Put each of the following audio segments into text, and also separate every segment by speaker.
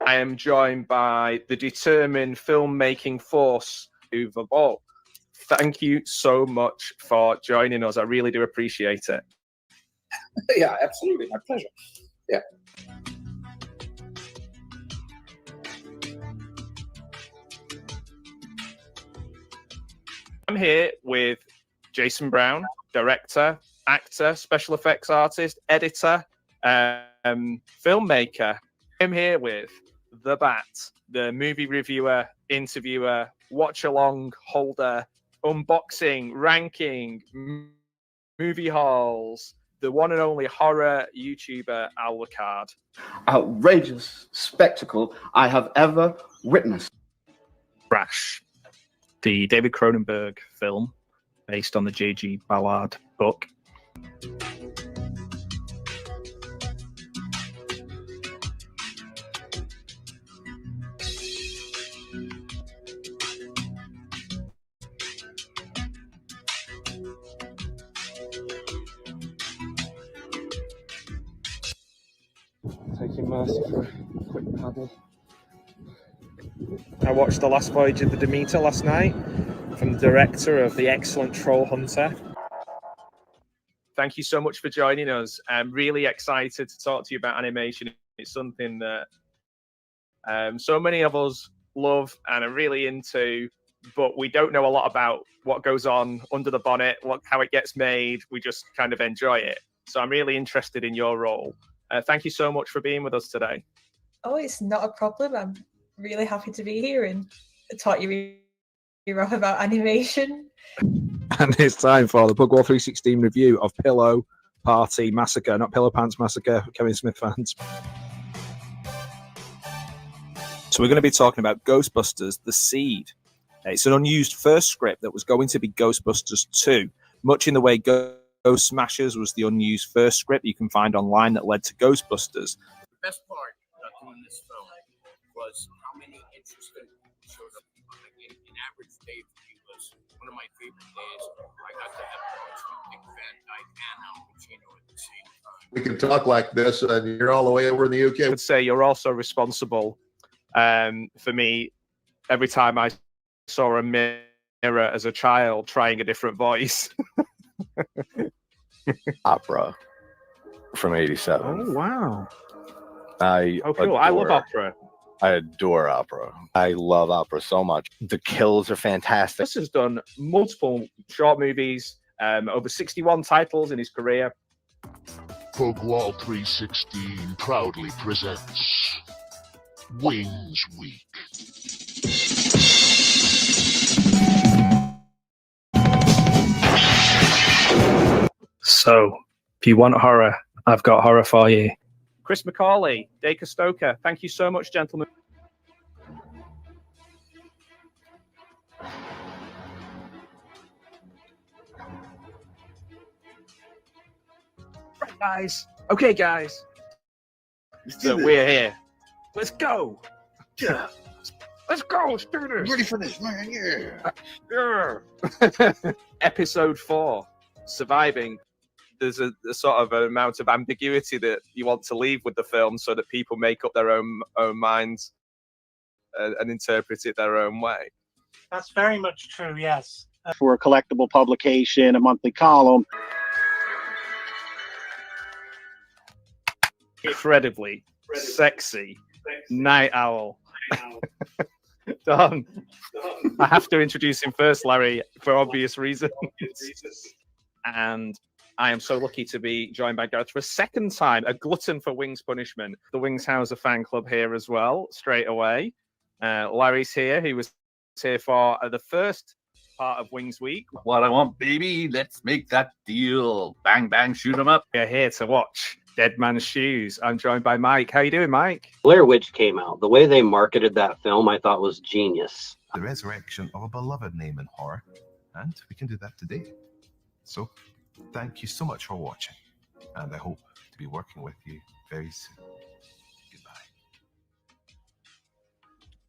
Speaker 1: I am joined by the determined filmmaking force, Uwe Boll. Thank you so much for joining us. I really do appreciate it.
Speaker 2: Yeah, absolutely. My pleasure. Yeah.
Speaker 1: I'm here with Jason Brown, director, actor, special effects artist, editor, filmmaker. I'm here with The Bat, the movie reviewer, interviewer, watch-along holder, unboxing, ranking, movie hauls, the one and only horror YouTuber, Alucard.
Speaker 2: Outrageous spectacle I have ever witnessed.
Speaker 3: Crash, the David Cronenberg film based on the J.G. Ballard book.
Speaker 1: Taking Mercy for a quick paddle. I watched The Last Voyage of the Demeter last night from the director of the excellent Troll Hunter. Thank you so much for joining us. I'm really excited to talk to you about animation. It's something that so many of us love and are really into, but we don't know a lot about what goes on under the bonnet, how it gets made. We just kind of enjoy it. So I'm really interested in your role. Thank you so much for being with us today.
Speaker 4: Oh, it's not a problem. I'm really happy to be here and talk you about animation.
Speaker 3: And it's time for the Pugwall 316 review of Pillow Party Massacre, not Pillow Pants Massacre, Kevin Smith fans. So we're going to be talking about Ghostbusters, The Seed. It's an unused first script that was going to be Ghostbusters 2, much in the way Ghost Smashers was the unused first script you can find online that led to Ghostbusters.
Speaker 5: The best part about doing this film was how many interesting people showed up. An average day for me was one of my favorite days. I got to have lunch with Dick Van Dyke and Al Pacino at the same time.
Speaker 6: We can talk like this, and you're all the way over in the UK.
Speaker 1: I would say you're also responsible for me every time I saw a mirror as a child trying a different voice.
Speaker 7: Opera from '87.
Speaker 1: Oh, wow.
Speaker 7: Cool.
Speaker 1: I love opera.
Speaker 7: I adore opera. I love opera so much. The kills are fantastic.
Speaker 1: This has done multiple short movies, over 61 titles in his career.
Speaker 8: Pugwall 316 proudly presents Wings Week.
Speaker 3: So, if you want horror, I've got horror for you.
Speaker 1: Chris McCauley, Dacre Stoker, thank you so much, gentlemen. Right, guys. Okay, guys. So we're here. Let's go. Yeah. Let's go. Let's do this.
Speaker 8: Ready for this, man? Yeah.
Speaker 1: Yeah. Episode 4, Surviving. There's a sort of an amount of ambiguity that you want to leave with the film so that people make up their own minds and interpret it their own way.
Speaker 9: That's very much true, yes.
Speaker 10: For a collectible publication, a monthly column.
Speaker 1: Incredibly sexy night owl. Don, I have to introduce him first, Larry, for obvious reasons. And I am so lucky to be joined by Gareth for a second time, a glutton for Wings punishment. The Wings Hauser fan club here as well, straight away. Larry's here. He was here for the first part of Wings Week.
Speaker 11: What I want, baby. Let's make that deal. Bang, bang, shoot 'em up.
Speaker 1: We're here to watch Dead Man's Shoes. I'm joined by Mike. How you doing, Mike?
Speaker 12: Blair Witch came out. The way they marketed that film, I thought was genius.
Speaker 13: The resurrection of a beloved name in horror, and we can do that today. So, thank you so much for watching, and I hope to be working with you very soon. Goodbye.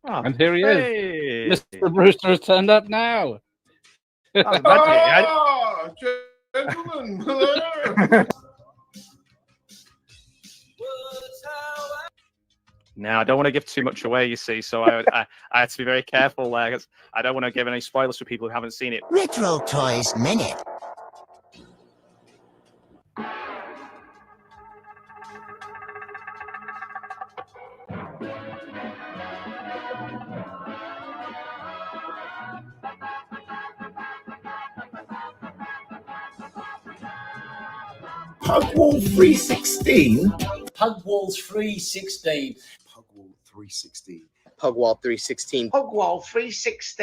Speaker 3: Oh,
Speaker 11: And here he
Speaker 3: hey.
Speaker 11: is. Mr. Brewster has turned up now.
Speaker 6: Ah, gentlemen.
Speaker 1: Now, I don't want to give too much away, you see, so I had to be very careful there, 'cause I don't want to give any spoilers for people who haven't seen it.
Speaker 14: Retro Toys Minute.
Speaker 15: Pugwall 316.
Speaker 16: Pugwall 316.
Speaker 15: Pugwall 316.
Speaker 16: Pugwall 316.
Speaker 15: Pugwall 316.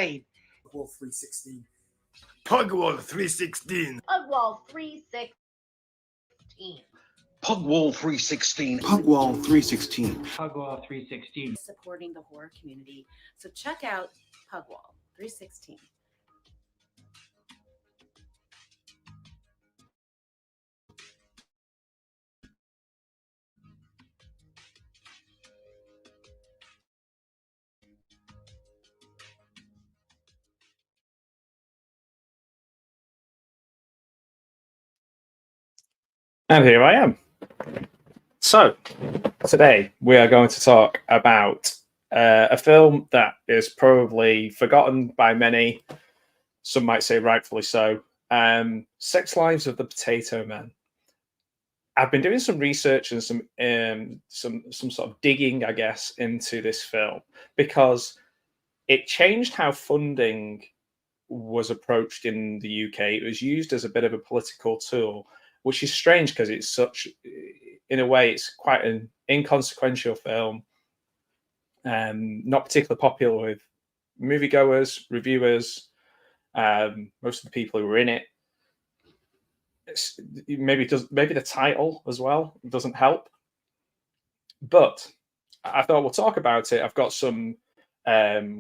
Speaker 16: Pugwall 316.
Speaker 15: Pugwall 316.
Speaker 17: Pugwall 316.
Speaker 15: Pugwall 316. Pugwall 316.
Speaker 16: Pugwall 316.
Speaker 17: Supporting the horror community. So check out Pugwall 316.
Speaker 1: And here I am. So, today we are going to talk about a film that is probably forgotten by many, some might say rightfully so, Sex Lives of the Potato Men. I've been doing some research and some sort of digging, I guess, into this film because it changed how funding was approached in the UK. It was used as a bit of a political tool, which is strange because it's such, in a way, it's quite an inconsequential film, not particularly popular with moviegoers, reviewers, most of the people who were in it. Maybe the title as well doesn't help. But I thought we'll talk about it. I've got some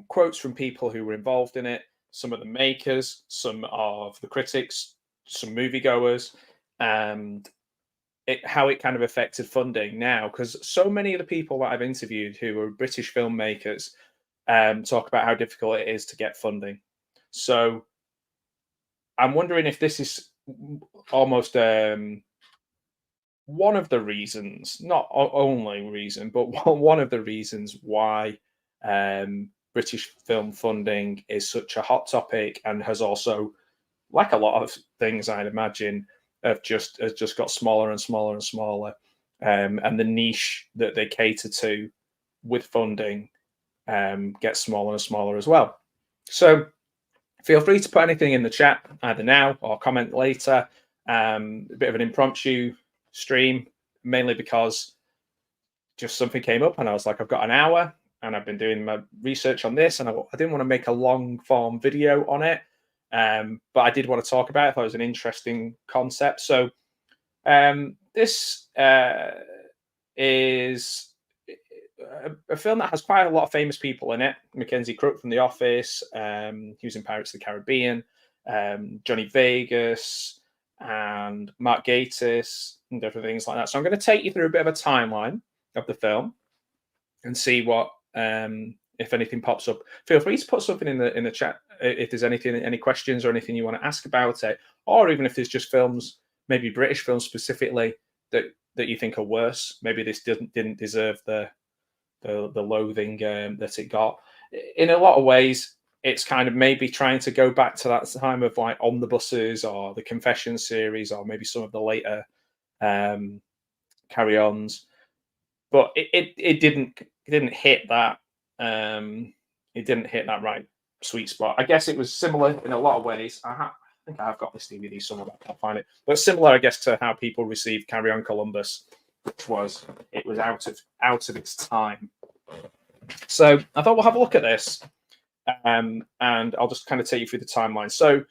Speaker 1: quotes from people who were involved in it, some of the makers, some of the critics, some moviegoers, and how it kind of affected funding now. Because so many of the people that I've interviewed who are British filmmakers talk about how difficult it is to get funding. So I'm wondering if this is almost one of the reasons, not only reason, but one of the reasons why British film funding is such a hot topic and has also, like a lot of things, I'd imagine, has just got smaller and smaller and smaller, and the niche that they cater to with funding gets smaller and smaller as well. So feel free to put anything in the chat either now or comment later. A bit of an impromptu stream, mainly because just something came up and I was like, I've got an hour and I've been doing my research on this and I didn't want to make a long form video on it. But I did want to talk about it. I thought it was an interesting concept. So this is a film that has quite a lot of famous people in it. Mackenzie Crook from The Office, he was in Pirates of the Caribbean, Johnny Vegas, and Mark Gatiss, and different things like that. So I'm going to take you through a bit of a timeline of the film and see what, if anything pops up. Feel free to put something in the chat if there's any questions or anything you want to ask about it, or even if there's just films, maybe British films specifically, that you think are worse. Maybe this didn't deserve the loathing that it got. In a lot of ways, it's kind of maybe trying to go back to that time of like Omnibuses or the Confession series, or maybe some of the later carry-ons. But it didn't hit that. It didn't hit that right sweet spot. I guess it was similar in a lot of ways. I think I have got this DVD somewhere, but I can't find it. But similar, I guess, to how people received Carry On Columbus, which was out of its time. So I thought we'll have a look at this, and I'll just kind of take you through the timeline. So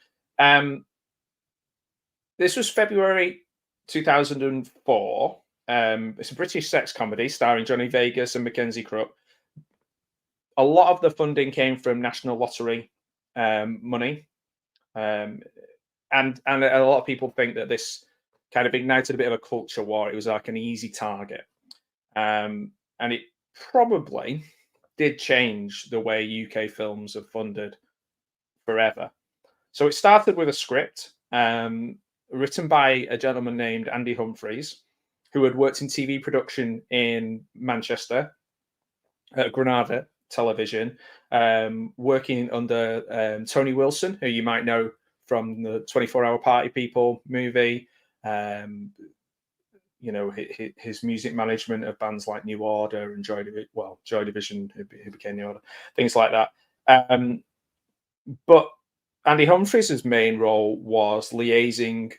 Speaker 1: this was February 2004. It's a British sex comedy starring Johnny Vegas and Mackenzie Crook. A lot of the funding came from National Lottery money, and a lot of people think that this kind of ignited a bit of a culture war. It was like an easy target, and it probably did change the way UK films are funded forever. So it started with a script written by a gentleman named Andy Humphreys, who had worked in TV production in Manchester, at Granada Television, working under Tony Wilson, who you might know from the 24-Hour Party People movie. You know, his music management of bands like New Order and Joy Division, who became New Order, things like that. But Andy Humphreys' main role was liaising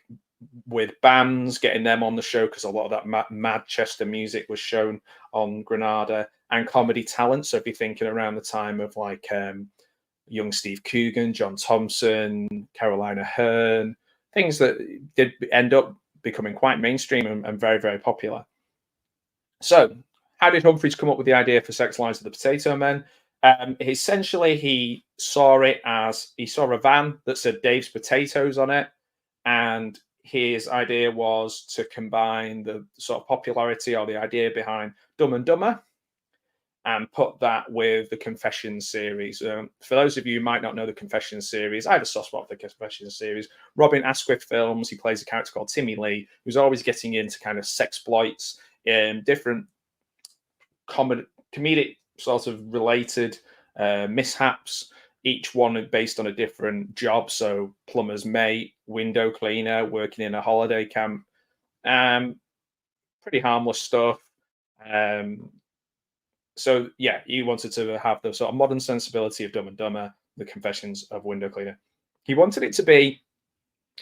Speaker 1: with bands, getting them on the show, because a lot of that Manchester music was shown on Granada, and comedy talent. So if you're thinking around the time of like young Steve Coogan, John Thompson, Carolina Hearn, things that did end up becoming quite mainstream and very, very popular. So how did Humphreys come up with the idea for Sex Lives of the Potato Men? Essentially, he saw a van that said Dave's Potatoes on it, and his idea was to combine the sort of popularity or the idea behind Dumb and Dumber and put that with the Confessions series. For those of you who might not know the Confessions series, I have a soft spot for the Confessions series. Robin Asquith films, he plays a character called Timmy Lee, who's always getting into kind of sexploits, different comedic sort of related mishaps, each one based on a different job. So plumber's mate, window cleaner, working in a holiday camp, pretty harmless stuff. So yeah, he wanted to have the sort of modern sensibility of Dumb and Dumber, the Confessions of Window Cleaner. He wanted it to be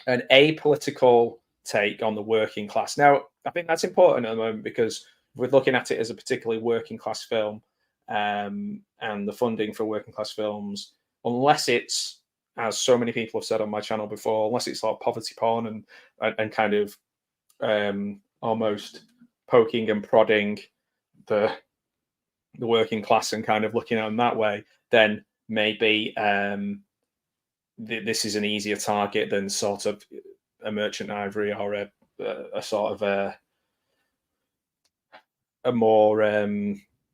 Speaker 1: an apolitical take on the working class. Now, I think that's important at the moment, because we're looking at it as a particularly working class film, and the funding for working class films, unless it's, as so many people have said on my channel before, unless it's like poverty porn and kind of almost poking and prodding the working class and kind of looking at them that way, then maybe this is an easier target than sort of a Merchant Ivory or a sort of a more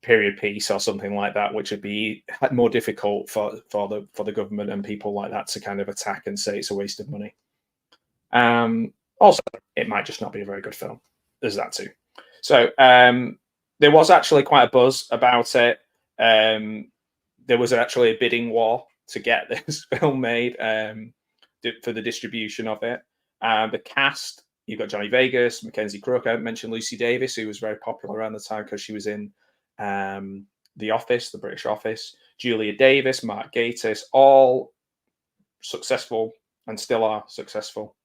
Speaker 1: period piece or something like that, which would be more difficult for the government and people like that to kind of attack and say it's a waste of money. Also, it might just not be a very good film. There's that too. So there was actually quite a buzz about it. There was actually a bidding war to get this film made for the distribution of it. The cast, you've got Johnny Vegas, Mackenzie Crook. I mentioned Lucy Davis, who was very popular around the time because she was in The Office, the British Office. Julia Davis, Mark Gatiss, all successful and still are successful.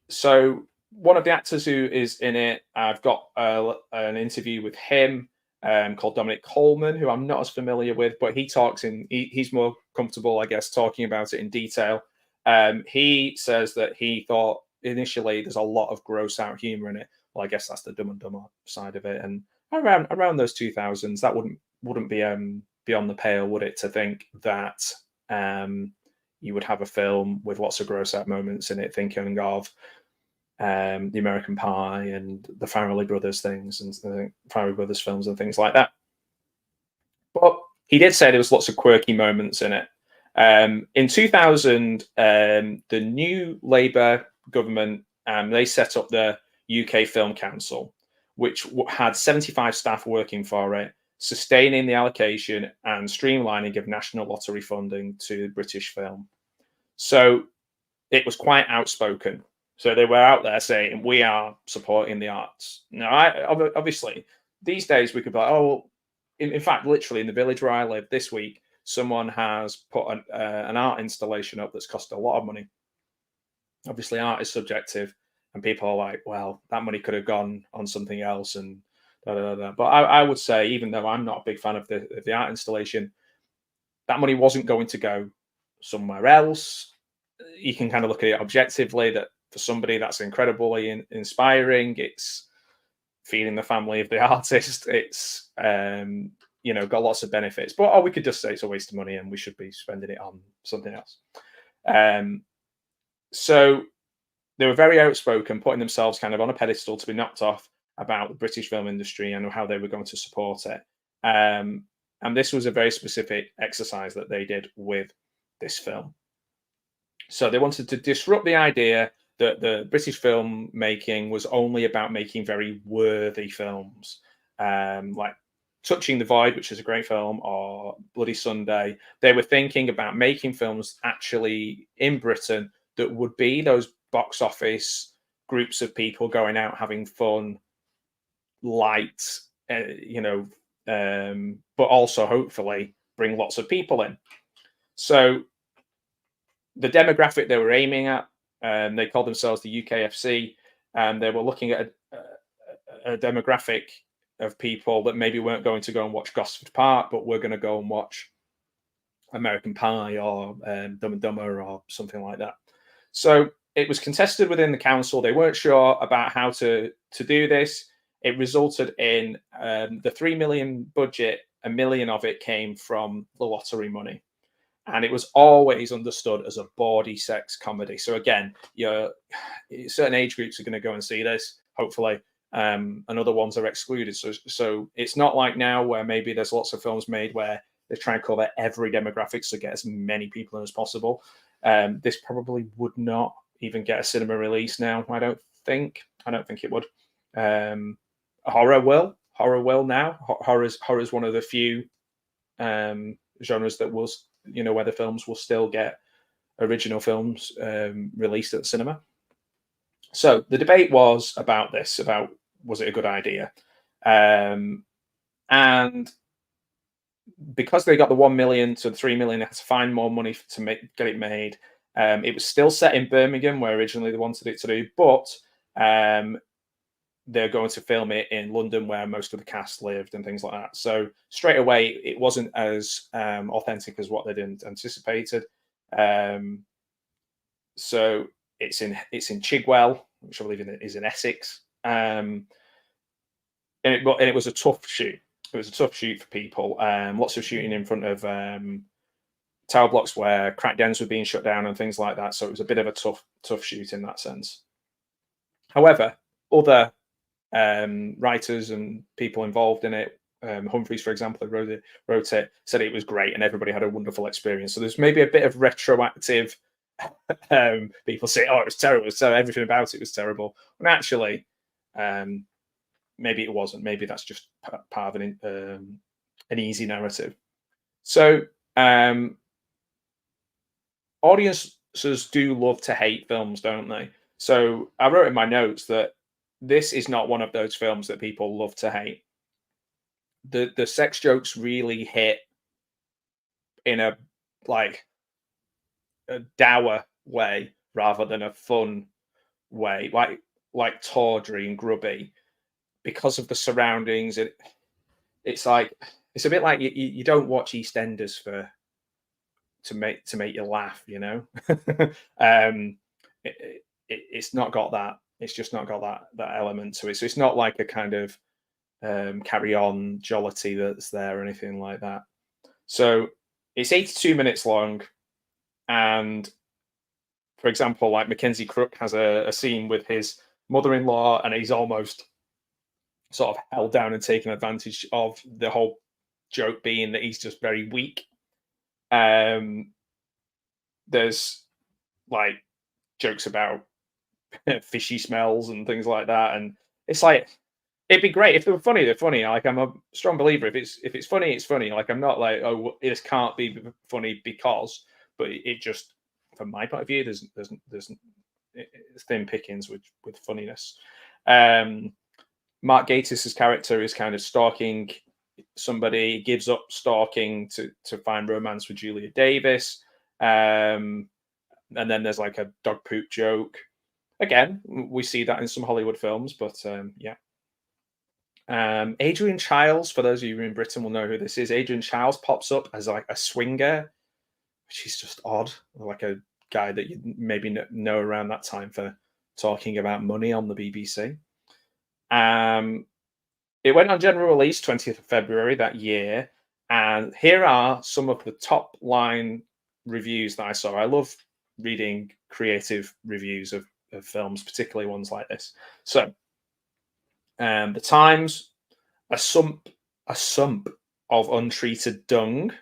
Speaker 1: So one of the actors who is in it, I've got an interview with him called Dominic Coleman, who I'm not as familiar with, but he talks he's more comfortable, I guess, talking about it in detail. He says that he thought initially there's a lot of gross out humor in it. Well, I guess that's the Dumb and Dumber side of it. And around those 2000s, that wouldn't be beyond the pale, would it, to think that you would have a film with lots of gross out moments in it, thinking of the American Pie and the Farrelly Brothers things and the Farrelly Brothers films and things like that. But he did say there was lots of quirky moments in it. In 2000, the new Labour government, they set up the UK Film Council, which had 75 staff working for it, sustaining the allocation and streamlining of national lottery funding to British film. So it was quite outspoken. So they were out there saying, we are supporting the arts. Now, obviously, these days we could be like, oh, in fact, literally in the village where I live this week, someone has put an art installation up that's cost a lot of money. Obviously, art is subjective, and people are like, well, that money could have gone on something else. And da, da, da, da. But I would say, even though I'm not a big fan of the art installation, that money wasn't going to go somewhere else. You can kind of look at it objectively, that for somebody that's incredibly inspiring, it's feeding the family of the artist, it's got lots of benefits. But we could just say it's a waste of money and we should be spending it on something else. So they were very outspoken, putting themselves kind of on a pedestal to be knocked off about the British film industry and how they were going to support it. And this was a very specific exercise that they did with this film. So they wanted to disrupt the idea that the British filmmaking was only about making very worthy films, like Touching the Void, which is a great film, or Bloody Sunday. They were thinking about making films actually in Britain that would be those box office groups of people going out having fun, light, but also hopefully bring lots of people in. So the demographic they were aiming at, they called themselves the UKFC, and they were looking at a demographic of people that maybe weren't going to go and watch Gosford Park, but were going to go and watch American Pie or Dumb and Dumber or something like that. So it was contested within the council. They weren't sure about how to do this. It resulted in the 3 million budget. 1 million of it came from the lottery money. And it was always understood as a bawdy sex comedy. So again, certain age groups are going to go and see this, hopefully, and other ones are excluded. So it's not like now where maybe there's lots of films made where they try and cover every demographic to get as many people in as possible. This probably would not even get a cinema release now. I don't think it would. Horror will now. Horror's one of the few genres that will, where the films will still get original films released at the cinema. So the debate was about this, about was it a good idea? And because they got the 1 million to the 3 million, they had to find more money to get it made. It was still set in Birmingham, where originally they wanted it to do, but they're going to film it in London, where most of the cast lived and things like that. So straight away, it wasn't as authentic as what they'd anticipated. So it's in Chigwell, which I believe is in Essex, and it was a tough shoot. It was a tough shoot for people. Lots of shooting in front of tower blocks where crack dens were being shut down and things like that. So it was a bit of a tough shoot in that sense. However, other writers and people involved in it, Humphreys, for example, who wrote it, said it was great and everybody had a wonderful experience. So there's maybe a bit of retroactive people say, oh, it was terrible, so everything about it was terrible. And actually, maybe it wasn't. Maybe that's just part of an easy narrative. So audiences do love to hate films, don't they? So I wrote in my notes that this is not one of those films that people love to hate. The sex jokes really hit in a dour way rather than a fun way, like tawdry and grubby, because of the surroundings. It's a bit like you don't watch EastEnders to make you laugh, it's not got that. It's just not got that element to it. So it's not like a kind of Carry On jollity that's there or anything like that. So it's 82 minutes long, and for example, like Mackenzie Crook has a scene with his mother-in-law, and he's almost sort of held down and taken advantage of, the whole joke being that he's just very weak. There's like jokes about fishy smells and things like that, and it's like, it'd be great if they were funny. They're funny. Like, I'm a strong believer. If it's funny, it's funny. Like, I'm not like, oh, this can't be funny because, but it just, from my point of view, there's thin pickings with funniness. Mark Gatiss' character is kind of stalking somebody, gives up stalking to find romance with Julia Davis, and then there's like a dog poop joke. Again, we see that in some Hollywood films, but yeah. Adrian Chiles, for those of you in Britain will know who this is. Adrian Chiles pops up as like a swinger, which is just odd, like a guy that you maybe know around that time for talking about money on the BBC. It went on general release 20th of February that year, and here are some of the top line reviews that I saw. I love reading creative reviews of films, particularly ones like this. So the Times, a sump of untreated dung.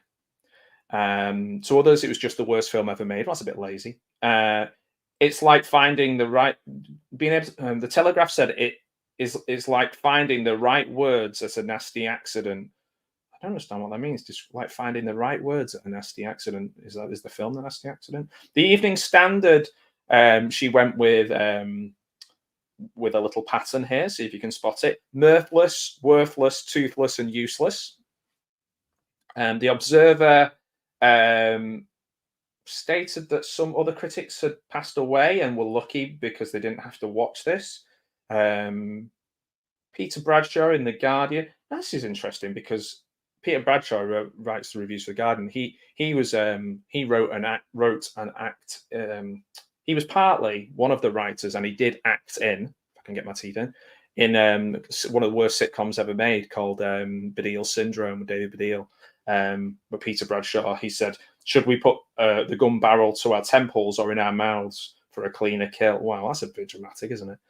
Speaker 1: To others, it was just the worst film ever made. That's a bit lazy. It's like finding the right, being able to, the Telegraph said it is like finding the right words at a nasty accident. I don't understand what that means. Just like finding the right words at a nasty accident. Is the film The Nasty Accident? The Evening Standard, she went with a little pattern here. See if you can spot it. Mirthless, worthless, toothless, and useless. The Observer stated that some other critics had passed away and were lucky because they didn't have to watch this. Peter Bradshaw in The Guardian. This is interesting because Peter Bradshaw writes the reviews for The Guardian. He wrote an act. He was partly one of the writers, and he did act in. If I can get my teeth in one of the worst sitcoms ever made, called Baddiel Syndrome with David Baddiel. But Peter Bradshaw, he said, should we put the gun barrel to our temples or in our mouths for a cleaner kill? Wow, that's a bit dramatic, isn't it?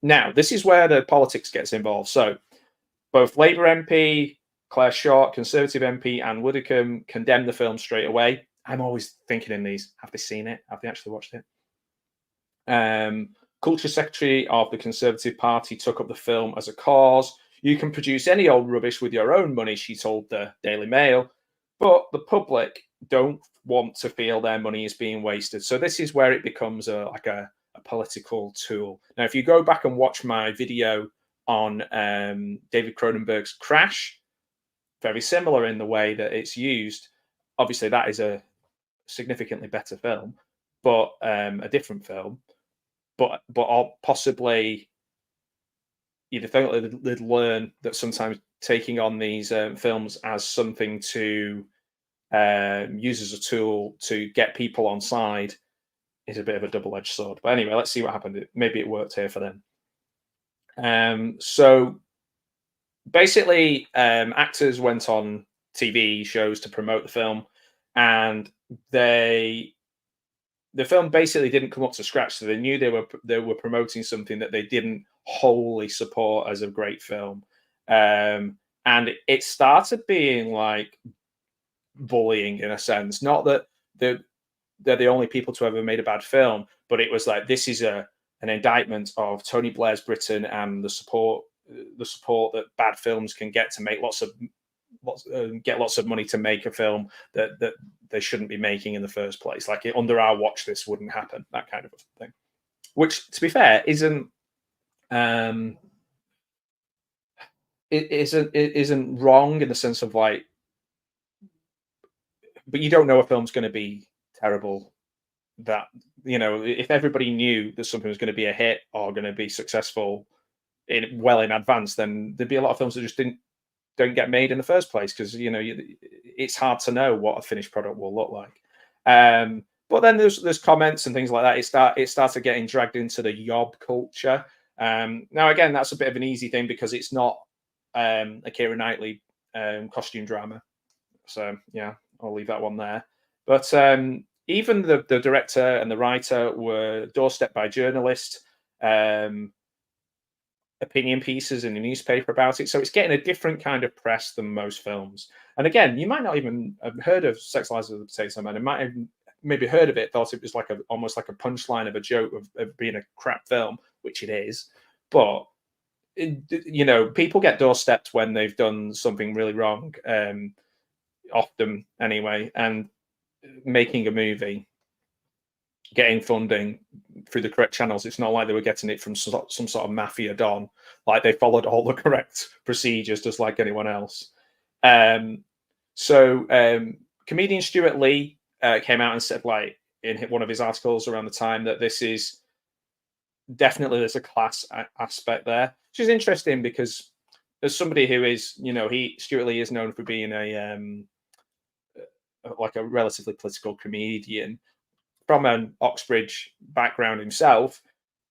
Speaker 1: Now, this is where the politics gets involved. So both Labour MP, Claire Short, Conservative MP, Anne Widdecombe condemned the film straight away. I'm always thinking in these, have they seen it? Have they actually watched it? Culture Secretary of the Conservative Party took up the film as a cause. You can produce any old rubbish with your own money, she told the Daily Mail, but the public don't want to feel their money is being wasted. So this is where it becomes like a political tool. Now, if you go back and watch my video on David Cronenberg's Crash, very similar in the way that it's used. Obviously, that is a significantly better film, but a different film. But possibly, you'd think they'd learn that sometimes taking on these films as something to use as a tool to get people on side is a bit of a double-edged sword. But anyway, let's see what happened. Maybe it worked here for them. So basically, actors went on TV shows to promote the film, and the film basically didn't come up to scratch. So they knew they were promoting something that they didn't wholly support as a great film, and it started being like bullying in a sense. Not that they're the only people to ever made a bad film, but it was like, this is an indictment of Tony Blair's Britain and the support that bad films can get to make lots of money to make a film that they shouldn't be making in the first place. Like, under our watch, this wouldn't happen. That kind of thing, which, to be fair, isn't wrong in the sense of like, but you don't know a film's going to be terrible. That, if everybody knew that something was going to be a hit or going to be successful well in advance, then there'd be a lot of films that just don't get made in the first place, because it's hard to know what a finished product will look like. But then there's comments and things like that. It started getting dragged into the yob culture. Now again, that's a bit of an easy thing because it's not a Keira Knightley costume drama. So yeah, I'll leave that one there. But even the director and the writer were doorstepped by journalists, opinion pieces in the newspaper about it. So it's getting a different kind of press than most films. And again, you might not even have heard of Sex, Lies, and the Potato Man. You might have maybe heard of it, thought it was like almost like a punchline of a joke of being a crap film, which it is. But people get doorstepped when they've done something really wrong, often anyway. And making a movie, getting funding through the correct channels, it's not like they were getting it from some sort of mafia don. Like, they followed all the correct procedures just like anyone else. So comedian Stuart Lee came out and said, like, in one of his articles around the time, that this is definitely, there's a class aspect there, which is interesting because there's somebody who is, Stuart Lee is known for being like a relatively political comedian from an Oxbridge background himself,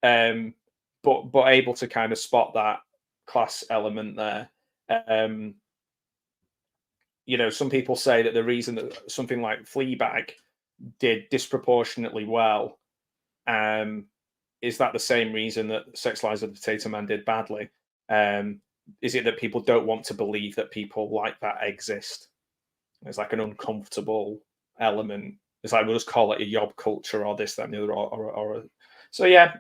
Speaker 1: but able to kind of spot that class element there. Some people say that the reason that something like Fleabag did disproportionately well, is that the same reason that Sex, Lies, and the Potato Man did badly? is it that people don't want to believe that people like that exist? It's like an uncomfortable element. It's like we'll just call it a yob culture or this, that, and the other, so yeah.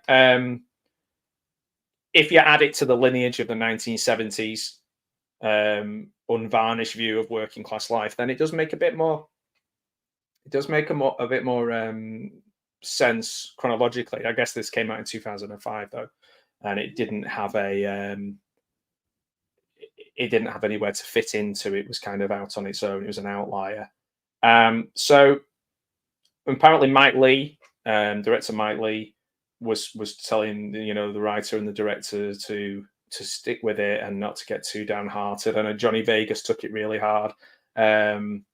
Speaker 1: If you add it to the lineage of the 1970s unvarnished view of working class life, then it does make a bit more. It does make a bit more sense chronologically. I guess this came out in 2005 though, and it didn't have anywhere to fit into. It was kind of out on its own. It was an outlier. So apparently Mike Leigh, director Mike Leigh, was telling the writer and the director to stick with it and not to get too downhearted. And Johnny Vegas took it really hard. And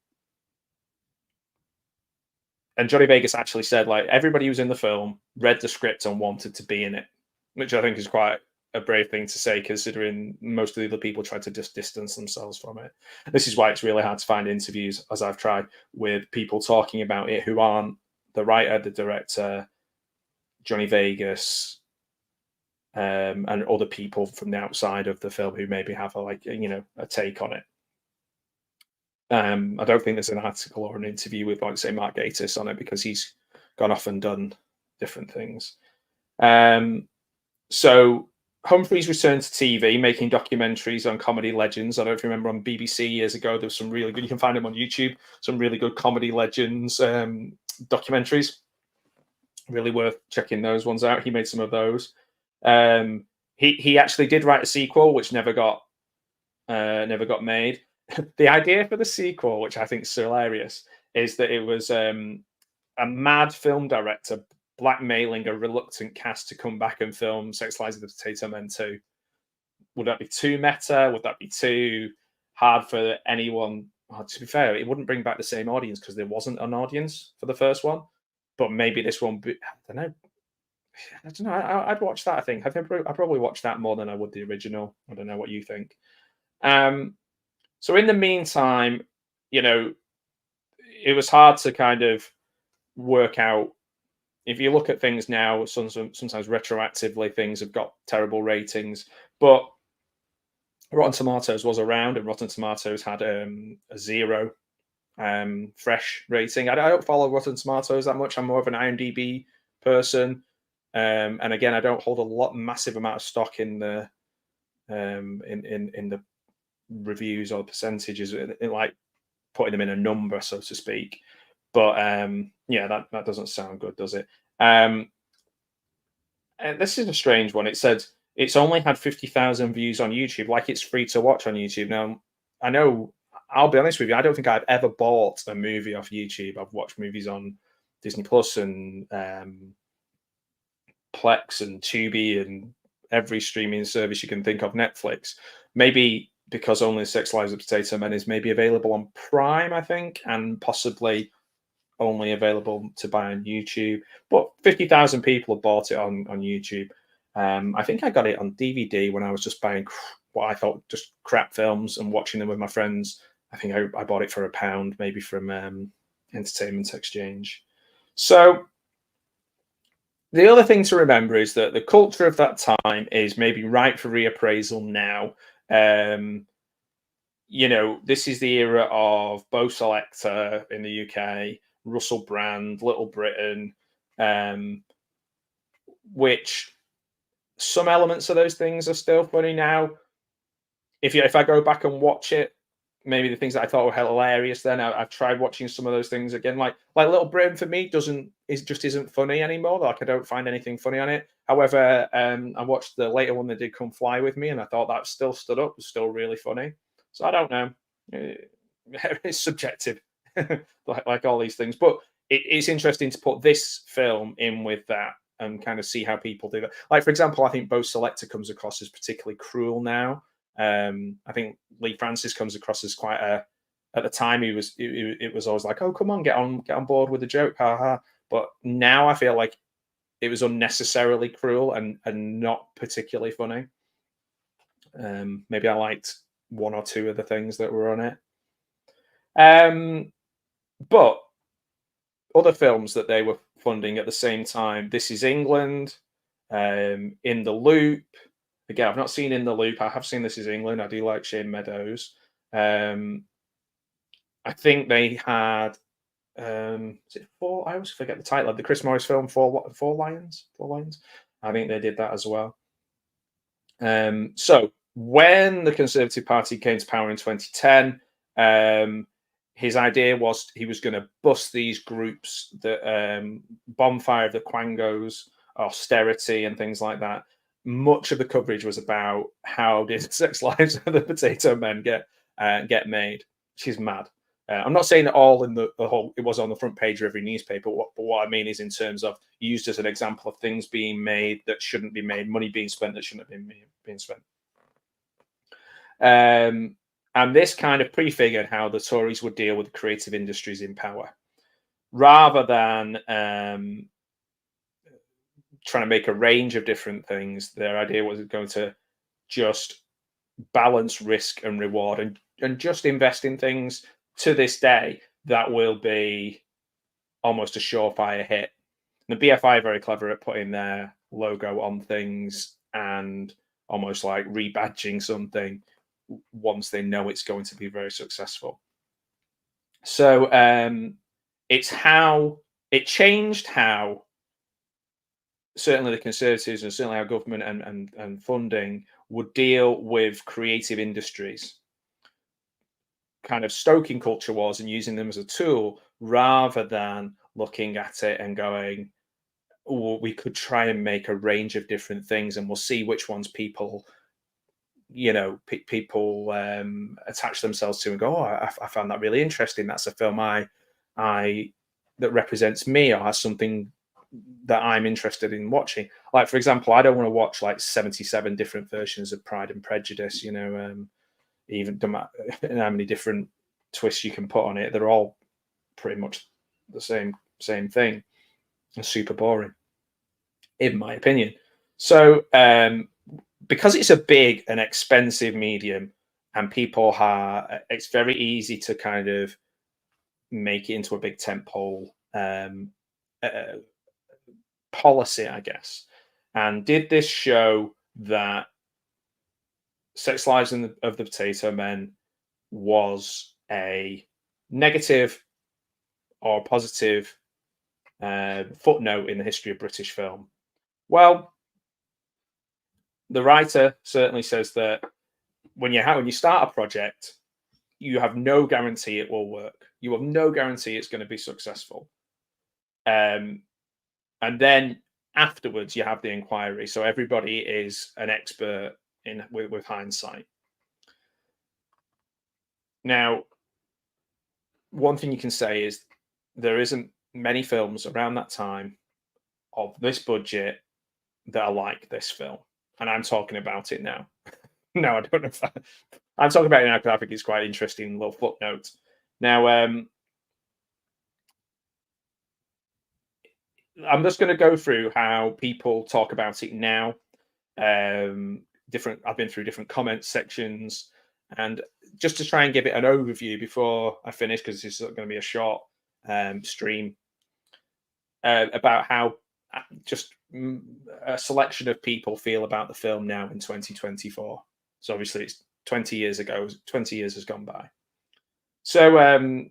Speaker 1: Johnny Vegas actually said, like, everybody who was in the film read the script and wanted to be in it, which I think is quite a brave thing to say, considering most of the other people tried to just distance themselves from it. This is why it's really hard to find interviews, as I've tried, with people talking about it who aren't the writer, the director, Johnny Vegas, and other people from the outside of the film who maybe have a take on it. I don't think there's an article or an interview with, like, say, Mark Gatiss on it, because he's gone off and done different things. So Humphreys returned to TV, making documentaries on comedy legends. I don't know if you remember on BBC years ago, there was some really good, you can find them on YouTube, some really good comedy legends documentaries. Really worth checking those ones out. He made some of those. He actually did write a sequel, which never got made. The idea for the sequel, which I think is hilarious, is that it was a mad film director blackmailing a reluctant cast to come back and film Sex, Lies, and the Potato Men 2. Would that be too meta? Would that be too hard for anyone? Oh, to be fair, it wouldn't bring back the same audience because there wasn't an audience for the first one. But maybe this one, I don't know. I'd watch that, I think. I'd probably watch that more than I would the original. I don't know what you think. So in the meantime, it was hard to kind of work out. If you look at things now, sometimes retroactively, things have got terrible ratings. But Rotten Tomatoes was around, and Rotten Tomatoes had a 0 fresh rating. I don't follow Rotten Tomatoes that much. I'm more of an IMDb person. And again, I don't hold a massive amount of stock in the in the reviews or percentages, like putting them in a number, so to speak. But yeah, that doesn't sound good, does it? And this is a strange one. It said it's only had 50,000 views on YouTube, like it's free to watch on YouTube. Now, I know, I'll be honest with you, I don't think I've ever bought a movie off YouTube. I've watched movies on Disney Plus and Plex and Tubi and every streaming service you can think of, Netflix. Maybe because only Sex, Lives, and Potato Men is maybe available on Prime, I think, and possibly only available to buy on YouTube. But 50,000 people have bought it on YouTube. I think I got it on DVD when I was just buying what I thought just crap films and watching them with my friends. I think I bought it for £1, maybe from Entertainment Exchange. So the other thing to remember is that the culture of that time is maybe ripe for reappraisal now. This is the era of Bo Selector in the UK, Russell Brand, Little Britain, which some elements of those things are still funny now. If I go back and watch it, maybe the things that I thought were hilarious then, I've tried watching some of those things again. Like Little Britain for me just isn't funny anymore. Like I don't find anything funny on it. However, I watched the later one that did Come Fly With Me, and I thought that still stood up, was still really funny. So I don't know. It's subjective, like all these things. But it's interesting to put this film in with that and kind of see how people do that. Like, for example, I think Bo Selector comes across as particularly cruel now. I think Lee Francis comes across as quite at the time it was always like, oh, come on, get on board with the joke, haha. But now I feel like it was unnecessarily cruel and not particularly funny. Maybe I liked one or two of the things that were on it. But other films that they were funding at the same time, This Is England, In the Loop, again, I've not seen In the Loop. I have seen This Is England. I do like Shane Meadows. I think they had is it Four? I always forget the title of the Chris Morris film, Four Lions. I think they did that as well. So when the Conservative Party came to power in 2010, his idea was he was going to bust these groups, the bonfire of the Quangos, austerity, and things like that. Much of the coverage was about how did Sex Lives of the Potato Men get made. She's mad. I'm not saying that all in the whole it was on the front page of every newspaper. But what I mean is in terms of used as an example of things being made that shouldn't be made, money being spent that shouldn't have been spent. And this kind of prefigured how the Tories would deal with the creative industries in power, rather than trying to make a range of different things. Their idea was going to just balance risk and reward, and just invest in things to this day that will be almost a surefire hit. The BFI are very clever at putting their logo on things and almost like rebadging something once they know it's going to be very successful. So it's how it changed how certainly the Conservatives and certainly our government and funding would deal with creative industries, kind of stoking culture wars and using them as a tool rather than looking at it and going, oh, we could try and make a range of different things and we'll see which ones people, people attach themselves to and go, oh, I found that really interesting. That's a film that represents me or has something that I'm interested in watching. Like, for example, I don't want to watch like 77 different versions of Pride and Prejudice, even how many different twists you can put on it. They're all pretty much the same thing and super boring, in my opinion. So because it's a big and expensive medium and it's very easy to kind of make it into a big tentpole policy, I guess. And did this show that Sex Lives of the Potato Men was a negative or positive footnote in the history of British film? Well, the writer certainly says that when you start a project, you have no guarantee it will work. You have no guarantee it's going to be successful. And then afterwards, you have the inquiry. So everybody is an expert with hindsight. Now, one thing you can say is there isn't many films around that time of this budget that are like this film. And I'm talking about it now. No, I don't know if I'm talking about it now because I think it's quite interesting little footnote. Now, I'm just going to go through how people talk about it now. I've been through different comment sections, and just to try and give it an overview before I finish, because this is going to be a short stream, about how just a selection of people feel about the film now in 2024. So obviously it's 20 years ago. 20 years has gone by. So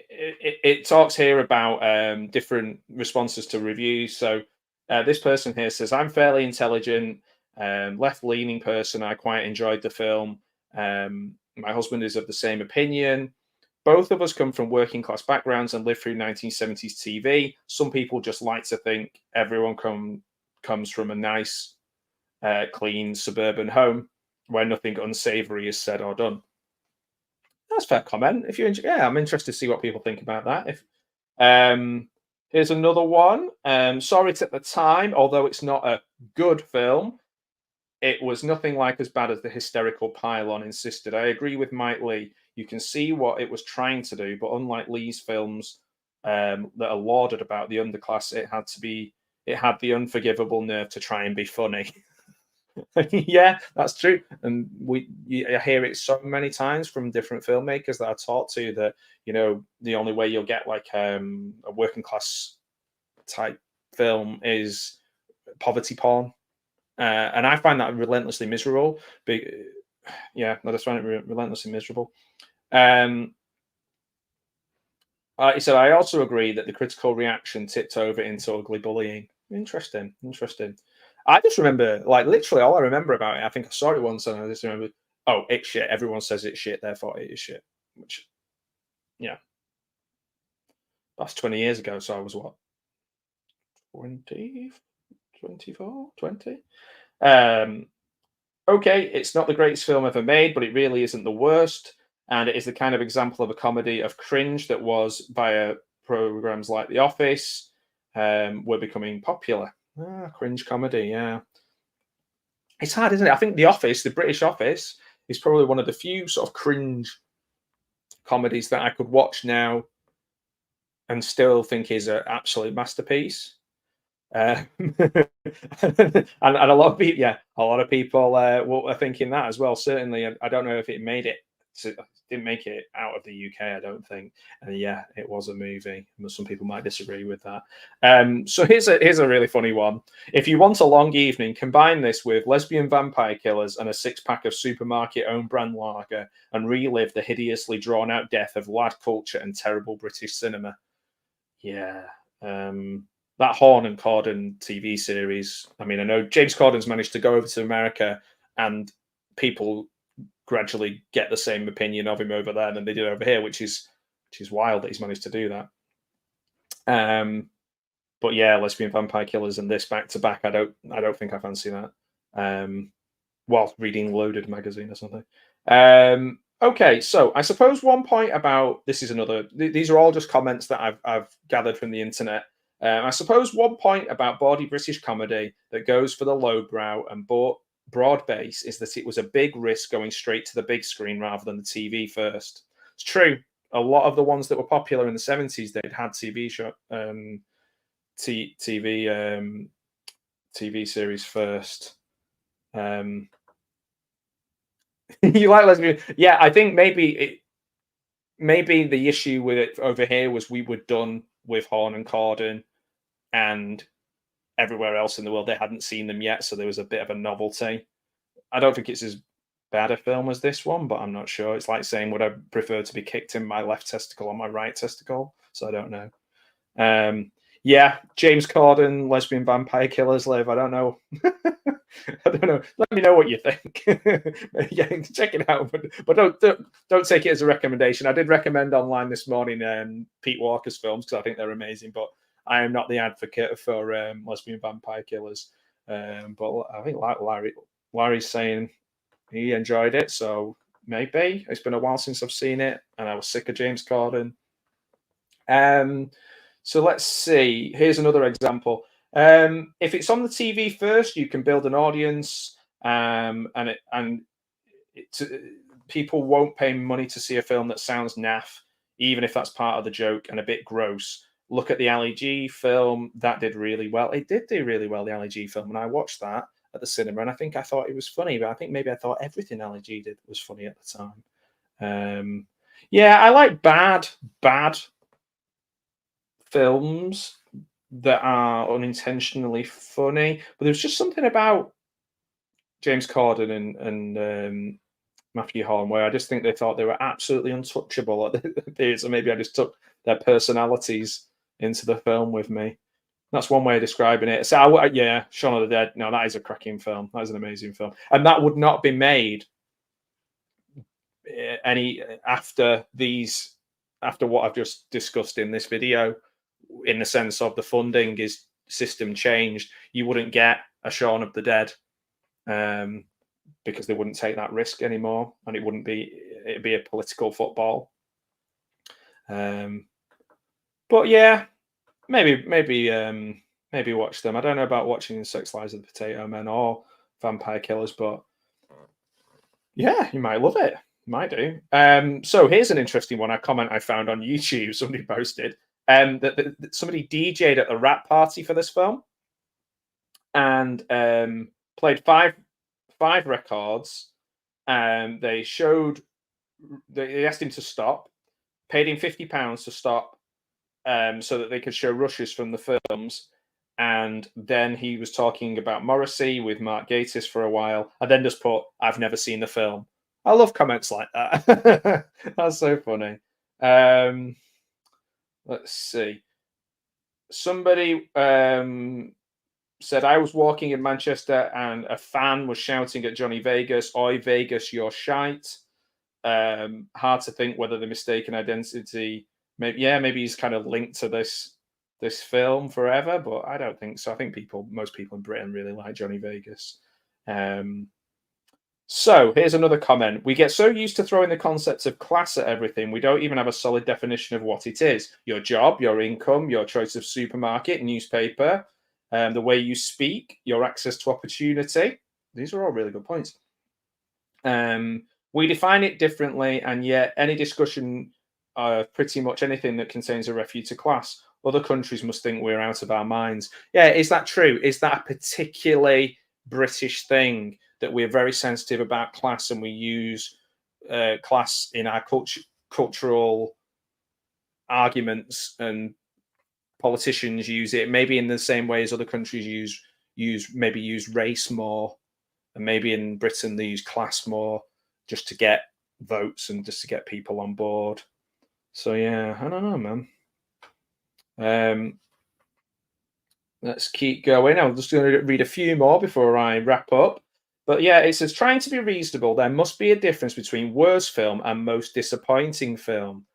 Speaker 1: it talks here about different responses to reviews. So this person here says, I'm fairly intelligent, left-leaning person. I quite enjoyed the film. My husband is of the same opinion. Both of us come from working class backgrounds and lived through 1970s TV. Some people just like to think everyone comes from a nice, clean suburban home where nothing unsavory is said or done. That's a fair comment. If you enjoy, yeah, I'm interested to see what people think about that. If here's another one. Saw it at the time, although it's not a good film. It was nothing like as bad as the hysterical pylon insisted. I agree with Mike Lee. You can see what it was trying to do, but unlike Lee's films that are lauded about the underclass, it had the unforgivable nerve to try and be funny. Yeah, that's true. And I hear it so many times from different filmmakers that I talk to that, the only way you'll get like a working class type film is poverty porn, and I find that relentlessly miserable. Yeah, I just find it relentlessly miserable. He said, I also agree that the critical reaction tipped over into ugly bullying. Interesting. I just remember, like, literally all I remember about it, I think I saw it once and I just remember, oh, it's shit. Everyone says it's shit, therefore it is shit. Which, yeah. That's 20 years ago, so I was what? 20? 24? 20? Okay, it's not the greatest film ever made, but it really isn't the worst. And it is the kind of example of a comedy of cringe that was, via programs like The Office, were becoming popular. Cringe comedy, yeah. It's hard, isn't it? I think The Office, the British Office, is probably one of the few sort of cringe comedies that I could watch now and still think is an absolute masterpiece. And a lot of people, are thinking that as well. Certainly, I don't know if it made it. It didn't make it out of the UK, I don't think. And yeah, it was a movie. Some people might disagree with that. So here's a really funny one. If you want a long evening, combine this with lesbian vampire killers and a 6-pack of supermarket own brand lager, and relive the hideously drawn out death of lad culture and terrible British cinema. Yeah. That Horn and Corden TV series. I mean, I know James Corden's managed to go over to America, and people gradually get the same opinion of him over there than they did over here, which is wild that he's managed to do that. But yeah, lesbian vampire killers and this back to back, I don't think I fancy that. While reading Loaded magazine or something. Okay, so I suppose one point about this is another. These are all just comments that I've gathered from the internet. I suppose one point about bawdy British comedy that goes for the lowbrow and broad base is that it was a big risk going straight to the big screen rather than the TV first. It's true. A lot of the ones that were popular in the 70s, they'd had TV series first. You like lesbian? Yeah, I think maybe the issue with it over here was we were done with Horn and Corden, and everywhere else in the world they hadn't seen them yet, so there was a bit of a novelty. I don't think it's as bad a film as this one, but I'm not sure. It's like saying, would I prefer to be kicked in my left testicle or my right testicle? So I don't know. Yeah, James Corden, lesbian vampire killers live. I don't know. I don't know. Let me know what you think. Yeah, check it out, but don't take it as a recommendation. I did recommend online this morning Pete Walker's films because I think they're amazing, but I am not the advocate for lesbian vampire killers. But I think Larry's saying he enjoyed it, so maybe. It's been a while since I've seen it, and I was sick of James Corden. So let's see. Here's another example. If it's on the TV first, you can build an audience, and people won't pay money to see a film that sounds naff, even if that's part of the joke and a bit gross. Look at the Ali G film. That did really well. It did do really well, the Ali G film, and I watched that at the cinema, and I think I thought it was funny, but I think maybe I thought everything Ali G did was funny at the time. Yeah, I like bad films that are unintentionally funny, but there's just something about James Corden and Matthew Horn where I just think they thought they were absolutely untouchable at the theatre, so maybe I just took their personalities into the film with me. That's one way of describing it. So yeah, Shaun of the Dead. No, that is a cracking film. That is an amazing film, and that would not be made any after what I've just discussed in this video. In the sense of the funding system changed, you wouldn't get a Shaun of the Dead because they wouldn't take that risk anymore, and it'd be a political football. But yeah, maybe watch them. I don't know about watching Sex Lies of the Potato Men or Vampire Killers, but yeah, you might love it. You might do. So here's an interesting one. A comment I found on YouTube. Somebody posted that somebody DJ'd at the rap party for this film and played five records. They asked him to stop, paid him £50 to stop, so that they could show rushes from the films. and then he was talking about Morrissey with Mark Gatiss for a while, and then just put, "I've never seen the film." I love comments like that. That's so funny. Let's see. Somebody said, "I was walking in Manchester and a fan was shouting at Johnny Vegas, 'Oi, Vegas, you're shite.' Hard to think whether the mistaken identity, maybe he's kind of linked to this film forever, but I don't think so. I think most people in Britain really like Johnny Vegas." So here's another comment. "We get so used to throwing the concepts of class at everything, we don't even have a solid definition of what it is. Your job, your income, your choice of supermarket, newspaper, the way you speak, your access to opportunity." These are all really good points. "We define it differently, and yet any discussion of pretty much anything that contains a reference to class, other countries must think we're out of our minds." Yeah, is that true? Is that a particularly British thing, that we're very sensitive about class and we use class in our cultural arguments, and politicians use it maybe in the same way as other countries use race more, and maybe in Britain they use class more just to get votes and just to get people on board. So yeah, I don't know, man. Let's keep going. I'm just going to read a few more before I wrap up. But yeah, it says, "Trying to be reasonable, there must be a difference between worst film and most disappointing film."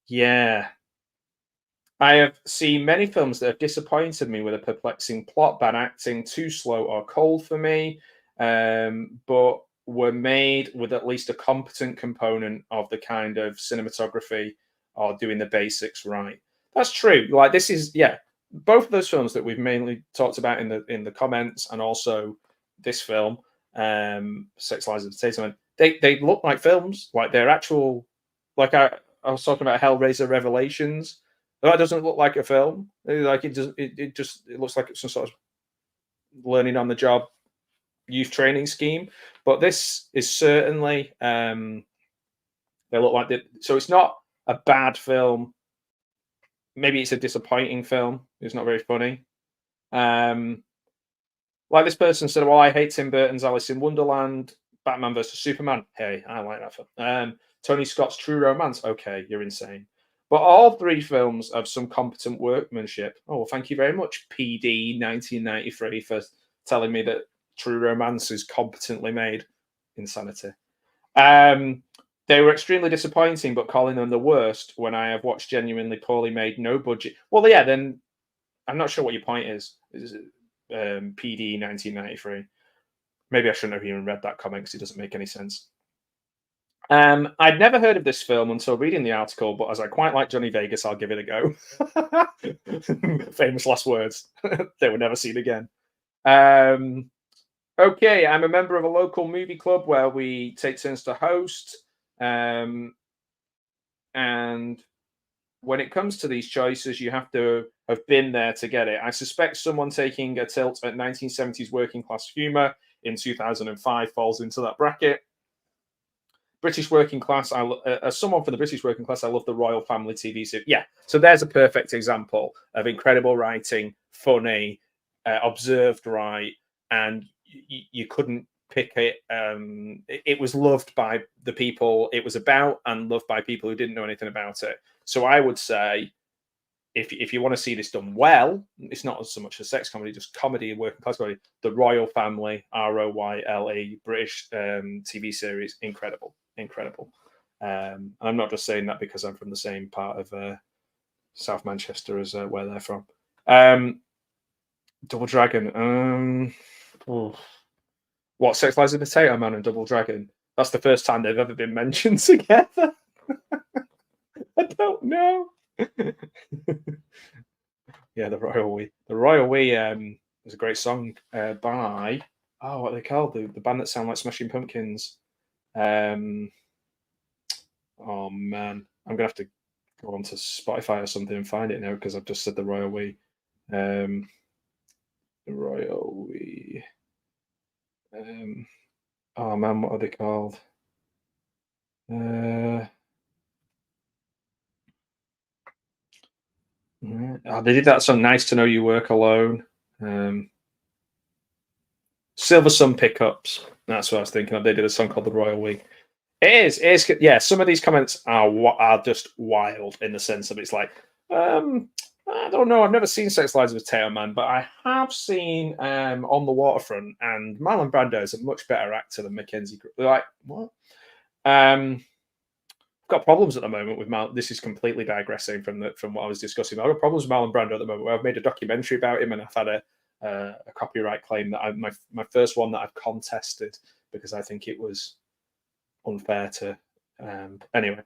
Speaker 1: Yeah. "I have seen many films that have disappointed me with a perplexing plot, bad acting, too slow or cold for me, but were made with at least a competent component of the kind of cinematography or doing the basics right." That's true. Like, this is, yeah, both of those films that we've mainly talked about in the comments, and also this film, Six Lies of the Potato Man, they look like films. Like, they're actual, like I was talking about Hellraiser Revelations. That doesn't look like a film. Like, it does. It looks like it's some sort of learning on the job youth training scheme. But this is certainly, they look like so it's not a bad film. Maybe it's a disappointing film. It's not very funny. Like this person said, "Well, I hate Tim Burton's Alice in Wonderland, Batman versus Superman." Hey, I like that film. Tony Scott's True Romance. Okay, you're insane. But all three films have some competent workmanship. Oh, well, thank you very much, PD 1993, for telling me that True Romance is competently made. Insanity. They were extremely disappointing, but calling them the worst when I have watched genuinely poorly made, no budget. Well, yeah, then I'm not sure what your point is. Is it PD 1993? Maybe I shouldn't have even read that comment because it doesn't make any sense. I'd never heard of this film until reading the article, but as I quite like Johnny Vegas, I'll give it a go. Famous last words. They were never seen again. Okay, I'm a member of a local movie club where we take turns to host. And when it comes to these choices, you have to have been there to get it. I suspect someone taking a tilt at 1970s working class humor in 2005 falls into that bracket. British working class, as someone from the British working class, I love the Royal Family TV series. Yeah, so there's a perfect example of incredible writing, funny, observed right, and you couldn't pick it. It was loved by the people it was about and loved by people who didn't know anything about it. So I would say, if you want to see this done well, it's not so much a sex comedy, just comedy and working class comedy. The Royal Family, ROYLE, British TV series, incredible. And I'm not just saying that because I'm from the same part of South Manchester as where they're from. Double Dragon. What, Sex Lies of the Potato Man and Double Dragon? That's the first time they've ever been mentioned together. I don't know. Yeah, the Royal We. The Royal We is a great song by what are they called? The band that sound like Smashing Pumpkins. Oh man, I'm gonna have to go onto Spotify or something and find it now because I've just said the Royal We. The Royal We. Oh man, what are they called? They did that song "Nice to Know You Work Alone." Silver Sun Pickups. That's what I was thinking of. They did a song called The Royal We. It is. Yeah, some of these comments are just wild in the sense of it's like, I don't know. I've never seen Sex Lies of a Potato Man, but I have seen On the Waterfront, and Marlon Brando is a much better actor than Mackenzie. Like, what? Got problems at the moment with Mal. This is completely digressing from what I was discussing. I've got problems with Marlon Brando at the moment. Where I've made a documentary about him, and I've had a copyright claim that my first one that I've contested because I think it was unfair to. Anyway,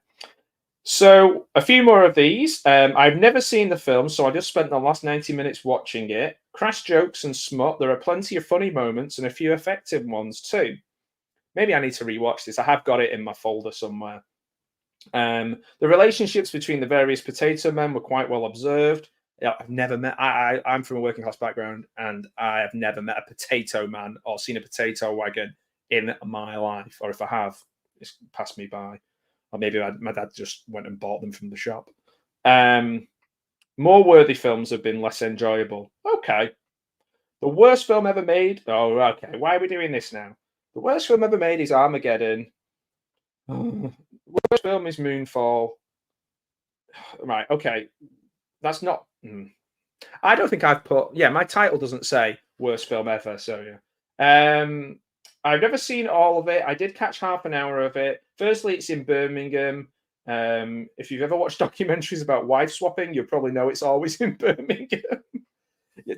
Speaker 1: so a few more of these. I've never seen the film, so I just spent the last 90 minutes watching it. Crash jokes and smut. There are plenty of funny moments and a few effective ones too. Maybe I need to rewatch this. I have got it in my folder somewhere. The relationships between the various potato men were quite well observed. I've never met. I'm from a working class background, and I have never met a potato man or seen a potato wagon in my life. Or if I have, it's passed me by. Or maybe my dad just went and bought them from the shop. More worthy films have been less enjoyable. Okay. The worst film ever made. Oh, okay. Why are we doing this now? The worst film ever made is Armageddon. Worst film is Moonfall. Right. Okay. That's not. I don't think I've put. Yeah, my title doesn't say worst film ever. So yeah. I've never seen all of it. I did catch half an hour of it. Firstly, it's in Birmingham. If you've ever watched documentaries about wife swapping, you'll probably know it's always in Birmingham.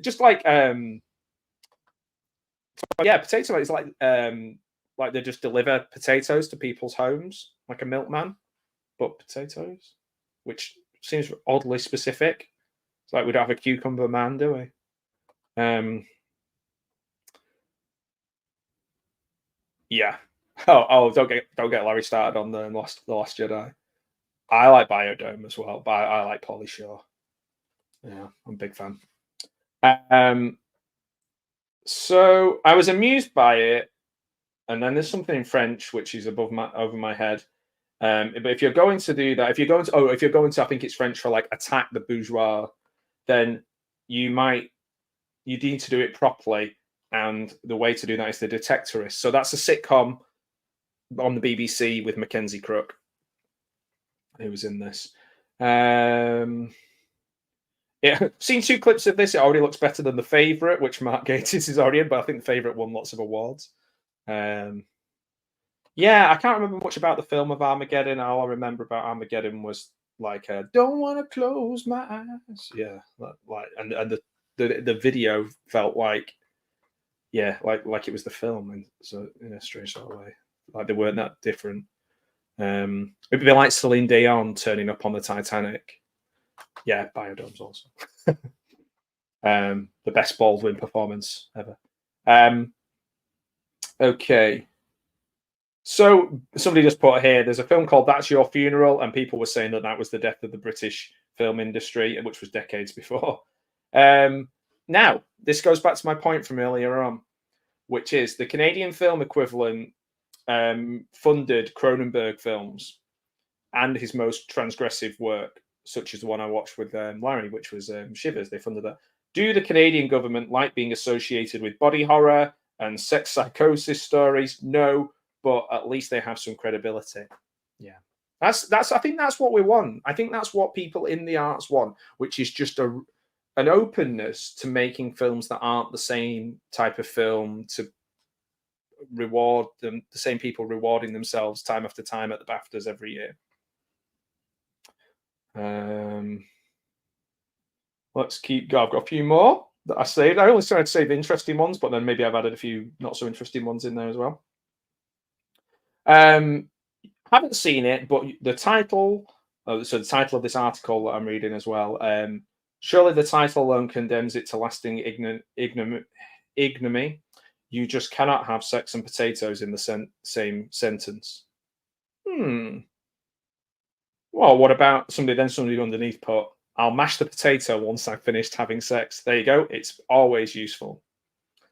Speaker 1: Just like yeah, potato. It's like they just deliver potatoes to people's homes, like a milkman, but potatoes, which seems oddly specific. It's like we don't have a cucumber man, do we? Yeah. Oh, don't get Larry started on the Last Jedi. I like Biodome as well, but I like Pauly Shore. Yeah, I'm a big fan. So I was amused by it, and then there's something in French which is over my head. But if you're going to do that, if you're going to, I think it's French for like attack the bourgeois, then you need to do it properly. And the way to do that is The Detectorist. So that's a sitcom on the BBC with Mackenzie Crook, who was in this. Yeah, seen 2 clips of this. It already looks better than The Favourite, which Mark Gatiss is already in, but I think The Favourite won lots of awards. Yeah, I can't remember much about the film of Armageddon. All I remember about Armageddon was like, "Don't want to close my eyes." Yeah, and the video felt like, yeah, like it was the film, and so in a strange sort of way, like they weren't that different. It'd be like Celine Dion turning up on the Titanic. Yeah, Biodome's also the best Baldwin performance ever. Okay, so somebody just put here, there's a film called That's Your Funeral, and people were saying that was the death of the British film industry, which was decades before. Now, this goes back to my point from earlier on, which is the Canadian film equivalent funded Cronenberg films and his most transgressive work, such as the one I watched with Larry, which was Shivers. They funded that. Do the Canadian government like being associated with body horror and sex psychosis stories? No, but at least they have some credibility. Yeah, that's. I think that's what we want. I think that's what people in the arts want, which is just an openness to making films that aren't the same type of film, to reward them, the same people rewarding themselves time after time at the BAFTAs every year. Let's keep going. I've got a few more that I saved. I only started to save interesting ones, but then maybe I've added a few not so interesting ones in there as well. Haven't seen it, but the title, so the title of this article that I'm reading as well, surely the title alone condemns it to lasting ignominy. You just cannot have sex and potatoes in the same sentence. Well, what about somebody underneath put, I'll mash the potato once I've finished having sex. There you go. It's always useful.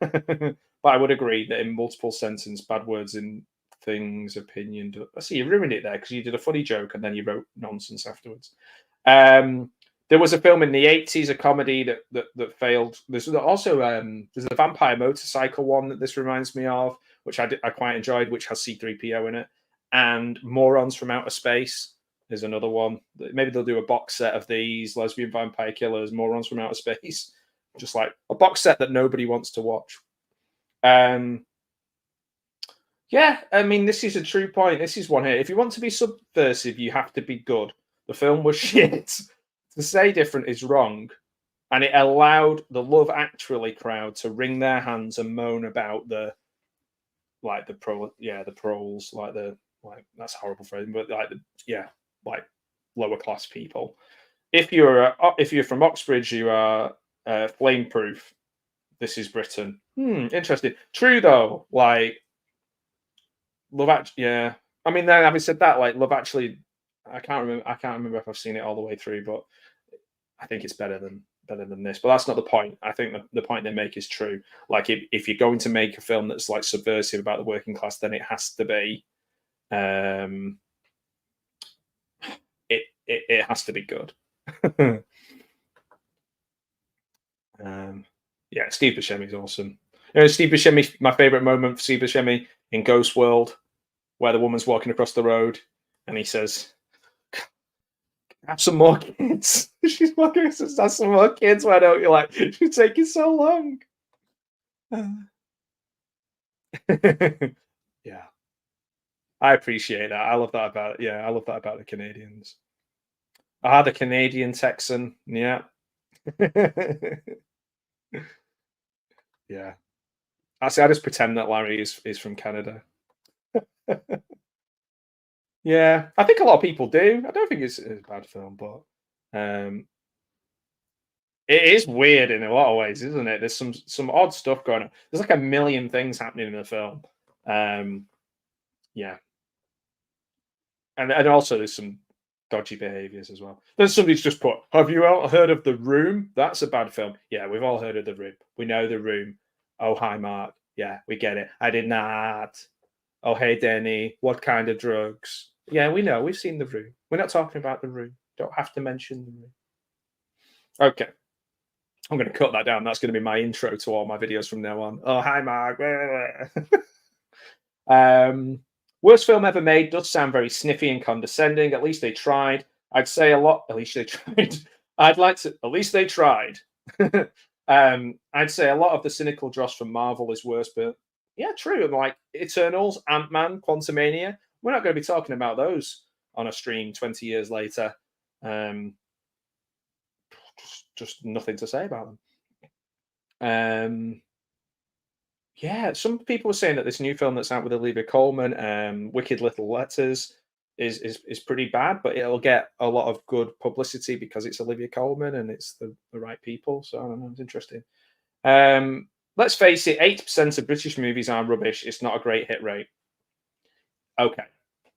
Speaker 1: But I would agree that in multiple sentence, bad words in things, opinion. I see you ruined it there because you did a funny joke and then you wrote nonsense afterwards. There was a film in the 80s, a comedy that failed. There's also there's a vampire motorcycle one that this reminds me of, which I quite enjoyed, which has C-3PO in it. And Morons from Outer Space is another one. Maybe they'll do a box set of these lesbian vampire killers, Morons from Outer Space. Just like a box set that nobody wants to watch. Yeah, I mean, this is a true point. This is one here. If you want to be subversive, you have to be good. The film was shit. To say different is wrong. And it allowed the Love Actually crowd to wring their hands and moan about the proles, that's a horrible phrase, but lower class people. If you're from Oxbridge, you are flame proof. This is Britain. Interesting. True though, like Love Actually, yeah. I mean, then having said that, like Love Actually, I can't remember if I've seen it all the way through, but I think it's better than this. But that's not the point. I think the point they make is true. Like if you're going to make a film that's like subversive about the working class, then it has to be it has to be good. Yeah, Steve Buscemi's awesome. You know, Steve Buscemi, my favorite moment for Steve Buscemi in Ghost World, where the woman's walking across the road and he says, have some more kids. She's walking, says, have some more kids. Why don't you? Like, she's taking so long. Yeah. I appreciate that. I love that about the Canadians. The Canadian Texan. Yeah. Yeah. I just pretend that Larry is from Canada. Yeah, I think a lot of people do. I don't think it's a bad film, but it is weird in a lot of ways, isn't it? There's some odd stuff going on. There's like a million things happening in the film. Yeah, and also there's some dodgy behaviors as well. Then somebody's just put, have you all heard of The Room? That's a bad film. Yeah, we've all heard of The Room. We know The Room. Oh, hi, Mark. Yeah, we get it. I did not. Oh, hey, Denny. What kind of drugs? Yeah, we know. We've seen The Room. We're not talking about The Room. Don't have to mention The Room. Okay. I'm going to cut that down. That's going to be my intro to all my videos from now on. Oh, hi, Mark. Worst film ever made does sound very sniffy and condescending. At least they tried. I'd say a lot. At least they tried. I'd like to. At least they tried. I'd say a lot of the cynical dross from Marvel is worse, but yeah, true. And like Eternals, Ant-Man, Quantumania, we're not going to be talking about those on a stream 20 years later. Just nothing to say about them. Yeah, some people were saying that this new film that's out with Olivia Colman, Wicked Little Letters, is pretty bad, but it'll get a lot of good publicity because it's Olivia Colman and it's the right people. So I don't know, it's interesting. Let's face it, 8% of British movies are rubbish. It's not a great hit rate. Okay,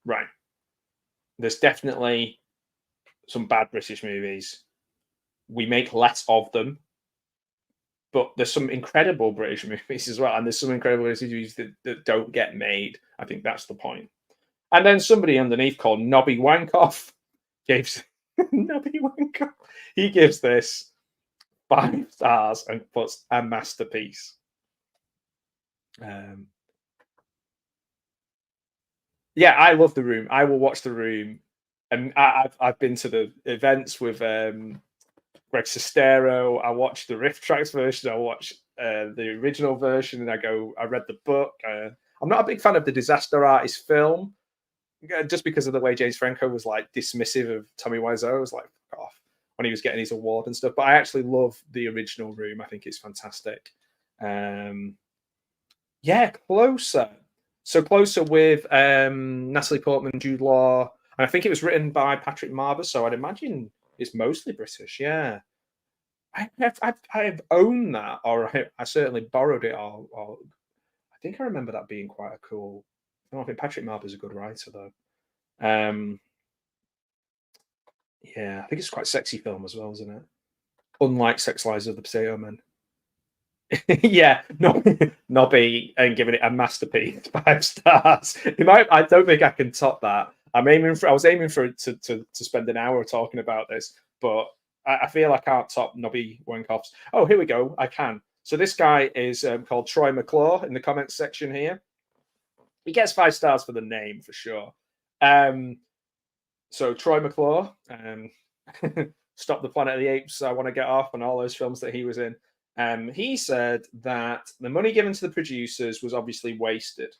Speaker 1: right. There's definitely some bad British movies. We make less of them. But there's some incredible British movies as well. And there's some incredible British movies that don't get made. I think that's the point. And then somebody underneath called Nobby Wankoff gives Nobby Wankoff. He gives this 5 stars and puts a masterpiece. Yeah, I love The Room. I will watch The Room. And I've been to the events with Greg Sestero. I watched the Riff Tracks version. I watched the original version, and I read the book. I'm not a big fan of the Disaster Artist film, just because of the way James Franco was like dismissive of Tommy Wiseau. I was like, fuck off, when he was getting his award and stuff. But I actually love the original Room. I think it's fantastic. Yeah, Closer. So Closer with Natalie Portman, Jude Law, and I think it was written by Patrick Marber. So I'd imagine it's mostly British. Yeah, I've owned that, or I certainly borrowed it. Or I think I remember that being quite a cool. I think Patrick Marber's a good writer, though. Yeah, I think it's quite a sexy film as well, isn't it? Unlike Sex Lies of the Potato Men. Yeah, Nobby and giving it a masterpiece, 5 stars. I don't think I can top that. I was aiming for to spend an hour talking about this, but I feel I can't top Nobby Wenkoff's. Oh, here we go. I can. So this guy is called Troy McClure in the comments section here. He gets 5 stars for the name for sure. So Troy McClure, Stop the Planet of the Apes, I Want to Get Off, and all those films that he was in. He said that the money given to the producers was obviously wasted.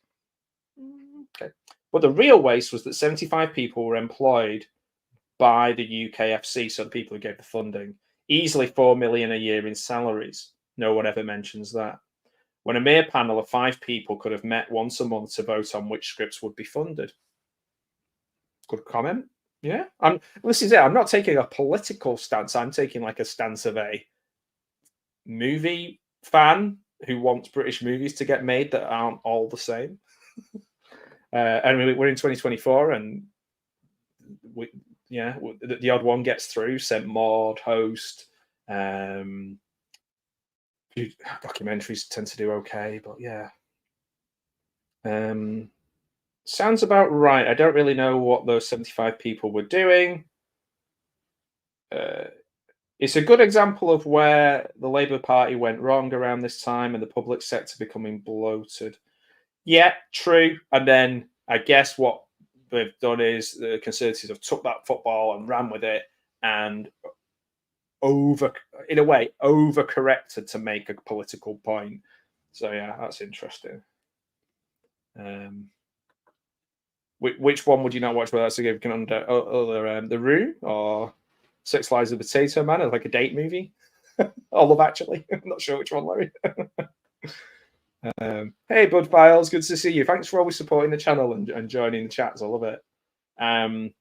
Speaker 1: Okay. But the real waste was that 75 people were employed by the UKFC, so the people who gave the funding, easily 4 million a year in salaries. No one ever mentions that. When a mere panel of 5 people could have met once a month to vote on which scripts would be funded. Good comment. Yeah. This is it. I'm not taking a political stance. I'm taking like a stance of a movie fan who wants British movies to get made that aren't all the same. And we're in 2024, and the odd one gets through. St. Maud, Host, documentaries tend to do okay, but yeah. Sounds about right. I don't really know what those 75 people were doing. It's a good example of where the Labour Party went wrong around this time and the public sector becoming bloated. Yeah, true. And then I guess what they've done is the Conservatives have took that football and ran with it and overcorrected to make a political point. So yeah, that's interesting. Which one would you not watch without significant other The Room or Six Lives of the Potato Man, like a date movie? Or Love Actually? I'm not sure which one, Larry. Hey, Bud Files, good to see you. Thanks for always supporting the channel and joining the chats. I love it. On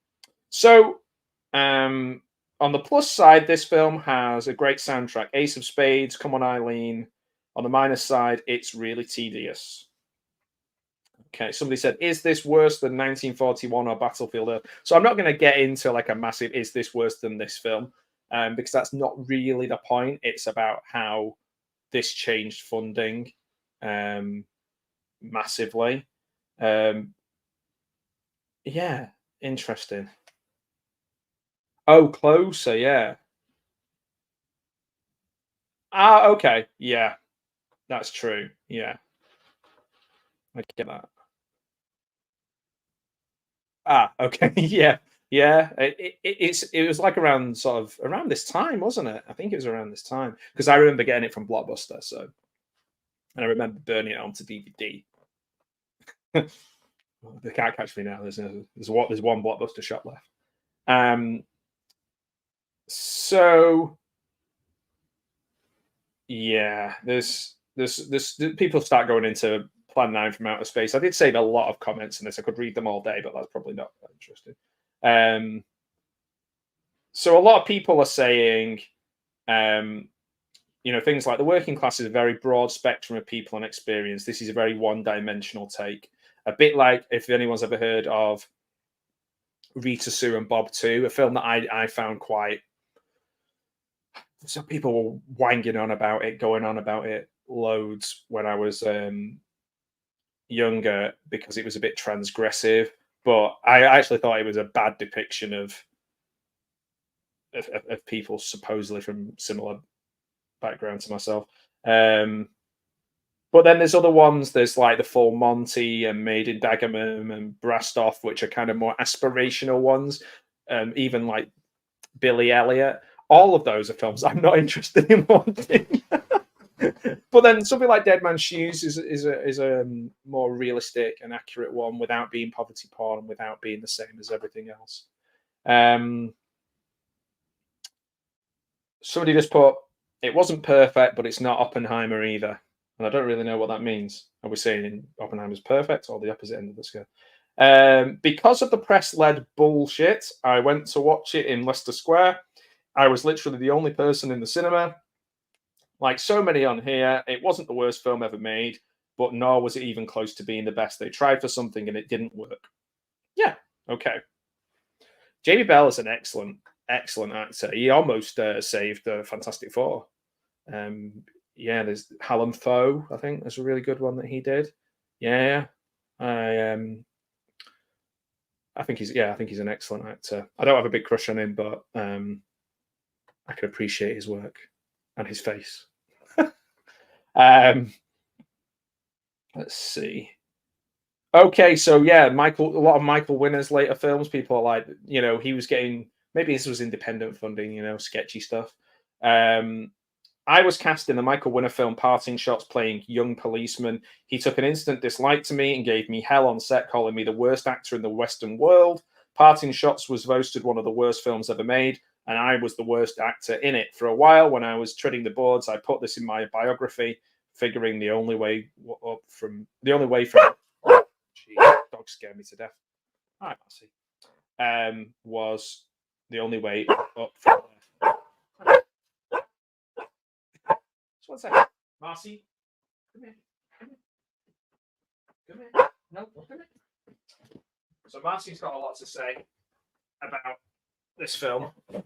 Speaker 1: the plus side, this film has a great soundtrack. Ace of Spades, Come On Eileen. On the minus side, it's really tedious. Okay, somebody said, is this worse than 1941 or Battlefield Earth? So I'm not going to get into like a massive, is this worse than this film? Because that's not really the point. It's about how this changed funding massively. Yeah, interesting. Oh, Closer, yeah. Okay, yeah, that's true. Yeah, I get that. Okay, yeah. It was like around this time, wasn't it? I think it was around this time because I remember getting it from Blockbuster. So, and I remember burning it onto DVD. They can't catch me now. There's one Blockbuster shop left. So yeah, there's people start going into Plan 9 from Outer Space. I did save a lot of comments in this. I could read them all day, but that's probably not that interesting. So a lot of people are saying, things like the working class is a very broad spectrum of people and experience. This is a very one-dimensional take. A bit like if anyone's ever heard of Rita Sue and Bob 2, a film that I found quite... So people were wanging on about it, going on about it loads when I was younger because it was a bit transgressive. But I actually thought it was a bad depiction of people supposedly from similar background to myself. But then there's other ones. There's like The Full Monty and Made in Dagenham and Brastoff, which are kind of more aspirational ones. Even like Billy Elliot. All of those are films I'm not interested in watching. But then something like Dead Man's Shoes is a more realistic and accurate one without being poverty porn and without being the same as everything else. Somebody just put, it wasn't perfect, but it's not Oppenheimer either. And I don't really know what that means. Are we saying Oppenheimer's perfect or the opposite end of the scale? Because of the press-led bullshit, I went to watch it in Leicester Square. I was literally the only person in the cinema. Like so many on here, it wasn't the worst film ever made, but nor was it even close to being the best. They tried for something and it didn't work. Yeah, okay. Jamie Bell is an excellent actor. He almost saved Fantastic Four. There's Hallam Foe, I think. That's a really good one that he did. Yeah. I think he's an excellent actor. I don't have a big crush on him, but I can appreciate his work and his face. Let's see. Okay, so yeah, Michael. A lot of Michael Winner's later films, people are like, you know, he was getting, maybe this was independent funding, you know, sketchy stuff. I was cast in the Michael Winner film Parting Shots playing young policeman. He took an instant dislike to me and gave me hell on set, calling me the worst actor in the Western world. Parting Shots was voted one of the worst films ever made, and I was the worst actor in it. For a while, when I was treading the boards, I put this in my biography, figuring the only way from Gee, dog scared me to death. All right, Marcy. Was the only way up from there. Just one second. Marcy, come here. Come here. No, come here. So Marcy's got a lot to say about this film. And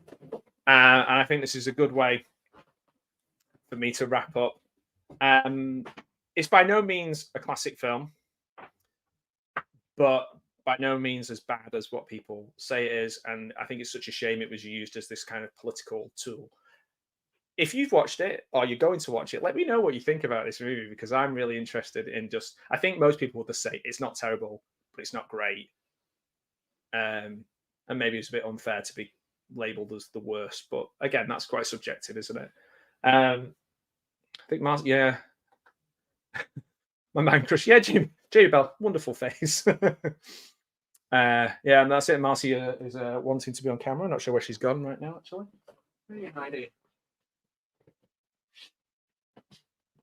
Speaker 1: I think this is a good way for me to wrap up. It's by no means a classic film, but by no means as bad as what people say it is. And I think it's such a shame it was used as this kind of political tool. If you've watched it or you're going to watch it, let me know what you think about this movie, because I'm really interested in just, I think most people would just say it's not terrible, but it's not great. And maybe it's a bit unfair to be labeled as the worst, but again, that's quite subjective, isn't it? I think yeah. My man crush, yeah, Jamie Bell, wonderful face. Yeah, and that's it. Marcy is wanting to be on camera. I'm not sure where she's gone right now, actually. Where are you hiding?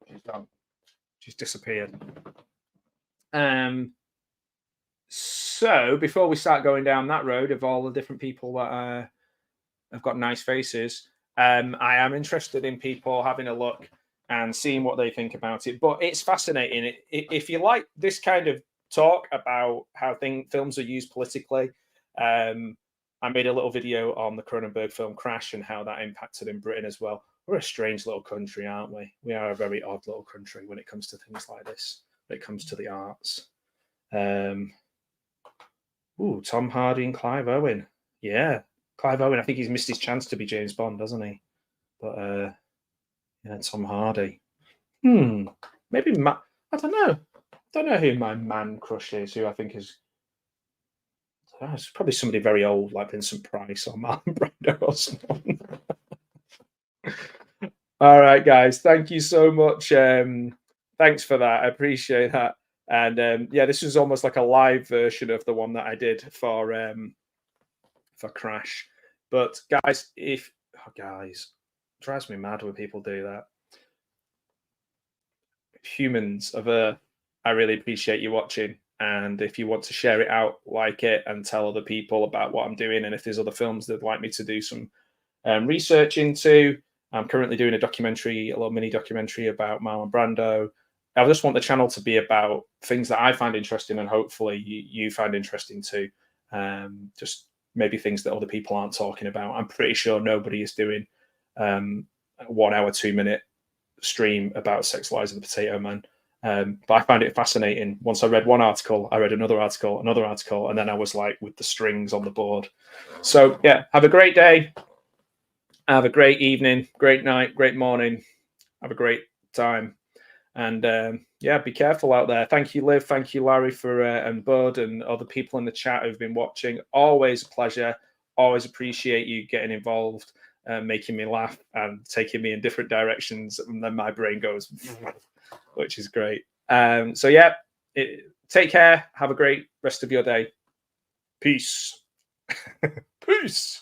Speaker 1: She's gone. She's disappeared. So before we start going down that road of all the different people that have got nice faces, I am interested in people having a look and seeing what they think about it. But it's fascinating. If you like this kind of talk about how films are used politically, I made a little video on the Cronenberg film Crash and how that impacted in Britain as well. We're a strange little country, aren't we? We are a very odd little country when it comes to things like this, when it comes to the arts. Tom Hardy and Clive Owen. Yeah, Clive Owen, I think he's missed his chance to be James Bond, hasn't he? But yeah, Tom Hardy. Maybe I don't know. I don't know who my man crush is. Who I think is. It's probably somebody very old, like Vincent Price or Marlon Brando or someone. All right, guys. Thank you so much. Thanks for that. I appreciate that. And yeah, this is almost like a live version of the one that I did for Crash. But guys, guys, it drives me mad when people do that. Humans of Earth, I really appreciate you watching. And if you want to share it out, like it, and tell other people about what I'm doing, and if there's other films that'd like me to do some research into, I'm currently doing a little mini documentary about Marlon Brando. I just want the channel to be about things that I find interesting, and hopefully you find interesting too. Just maybe things that other people aren't talking about. I'm pretty sure nobody is doing a 1 hour, 2 minute stream about sexualizing the potato man. But I find it fascinating. Once I read one article, I read another article, and then I was like with the strings on the board. So yeah, have a great day. Have a great evening, great night, great morning. Have a great time. And yeah, be careful out there. Thank you, Liv. Thank you, Larry, for and Bud and other people in the chat who've been watching. Always a pleasure. Always appreciate you getting involved, making me laugh and taking me in different directions. And then my brain goes, which is great. So yeah, take care. Have a great rest of your day. Peace. Peace.